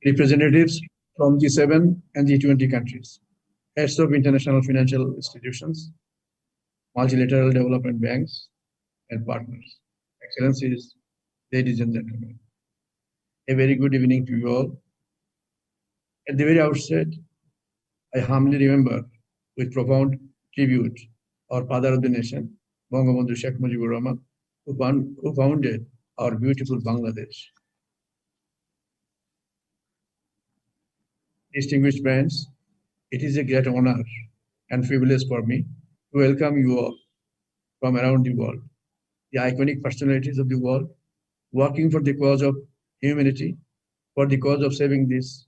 representatives from G7 and G20 countries, heads of international financial institutions, multilateral development banks, and partners. Excellencies, ladies and gentlemen, a very good evening to you all. At the very outset, I humbly remember with profound tribute our father of the nation, Bangabandhu Sheikh Mujibur Rahman, who founded our beautiful Bangladesh. Distinguished friends, it is a great honor and privilege for me to welcome you all from around the world, the iconic personalities of the world, working for the cause of humanity, for the cause of saving this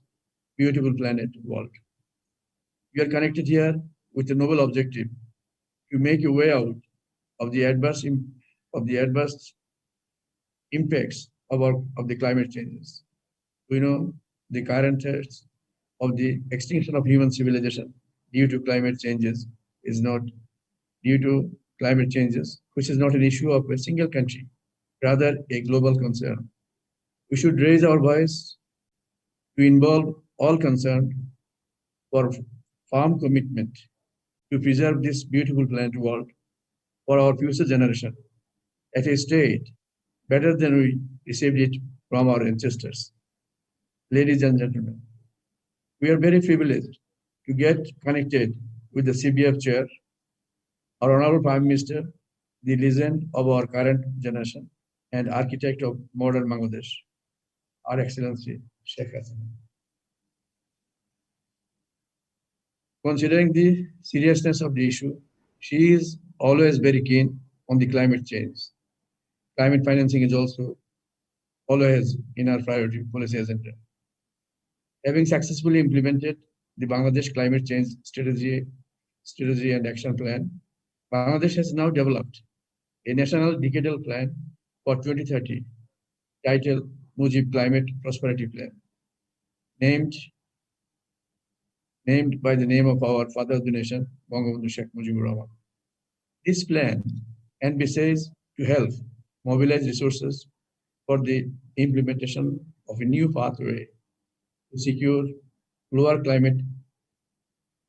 beautiful planet world. We are connected here with a noble objective to make a way out of the adverse impacts of the climate changes. We know the current threats of the extinction of human civilization due to climate changes is not due to climate changes, which is not an issue of a single country, rather a global concern. We should raise our voice to involve all concerned for firm commitment to preserve this beautiful planet world for our future generation at a state better than we received it from our ancestors. Ladies and gentlemen, we are very privileged to get connected with the CBF chair, our Honorable Prime Minister, the legend of our current generation and architect of modern Bangladesh, Our Excellency Sheikh Hasina. Considering the seriousness of the issue, she is always very keen on the climate change. Climate financing is also always in our priority policy agenda. Having successfully implemented the Bangladesh Climate Change Strategy and Action Plan, Bangladesh has now developed a national decadal plan for 2030, titled Mujib Climate Prosperity Plan, named by the name of our father of the nation, Bangabandhu Sheikh Mujibur Rahman. This plan envisages to help mobilize resources for the implementation of a new pathway to secure lower climate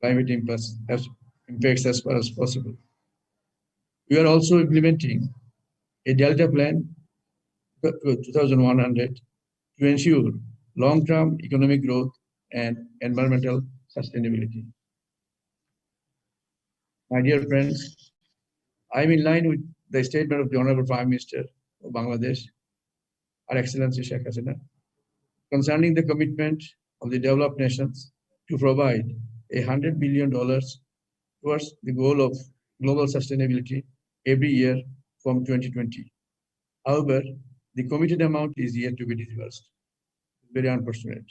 impacts as far as possible. We are also implementing a Delta Plan 2100 to ensure long-term economic growth and environmental sustainability. My dear friends, I am in line with the statement of the Honorable Prime Minister of Bangladesh, Our Excellency Sheikh Hasina, concerning the commitment of the developed nations to provide $100 billion towards the goal of global sustainability every year from 2020. However, the committed amount is yet to be disbursed. Very unfortunate.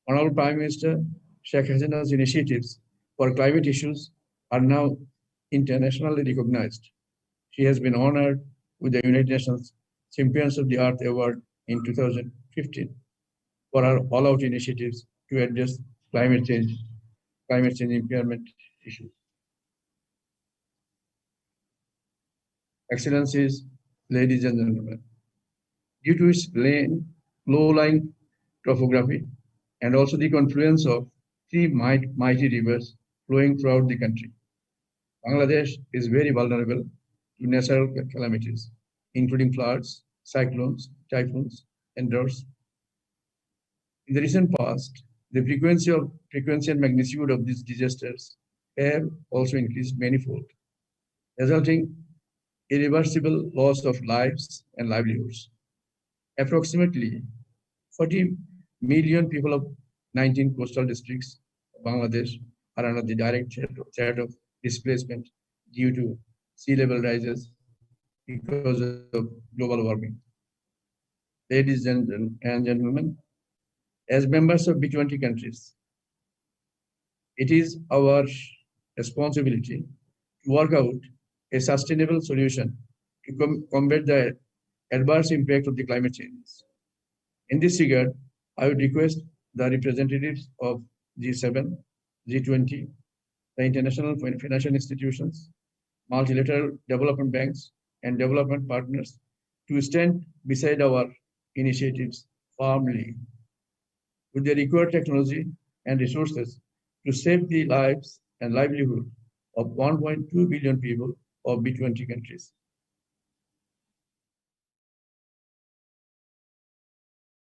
Honorable Prime Minister Sheikh Hasina's initiatives for climate issues are now internationally recognized. She has been honored with the United Nations Champions of the Earth Award in 2015 for her all-out initiatives to address climate change impairment issues. Excellencies, ladies and gentlemen, due to its low-lying topography and also the confluence of three mighty rivers flowing throughout the country, Bangladesh is very vulnerable to natural calamities, including floods, cyclones, typhoons, and droughts. In the recent past, the frequency and magnitude of these disasters have also increased manifold, resulting irreversible loss of lives and livelihoods. Approximately 40 million people of 19 coastal districts of Bangladesh are under the direct threat of displacement due to sea level rises because of global warming. Ladies and gentlemen, as members of B20 countries, it is our responsibility to work out a sustainable solution to combat the adverse impact of the climate changes. In this regard, I would request the representatives of G7, G20, the international financial institutions, multilateral development banks, and development partners to stand beside our initiatives firmly with the required technology and resources to save the lives and livelihood of 1.2 billion people of B20 countries.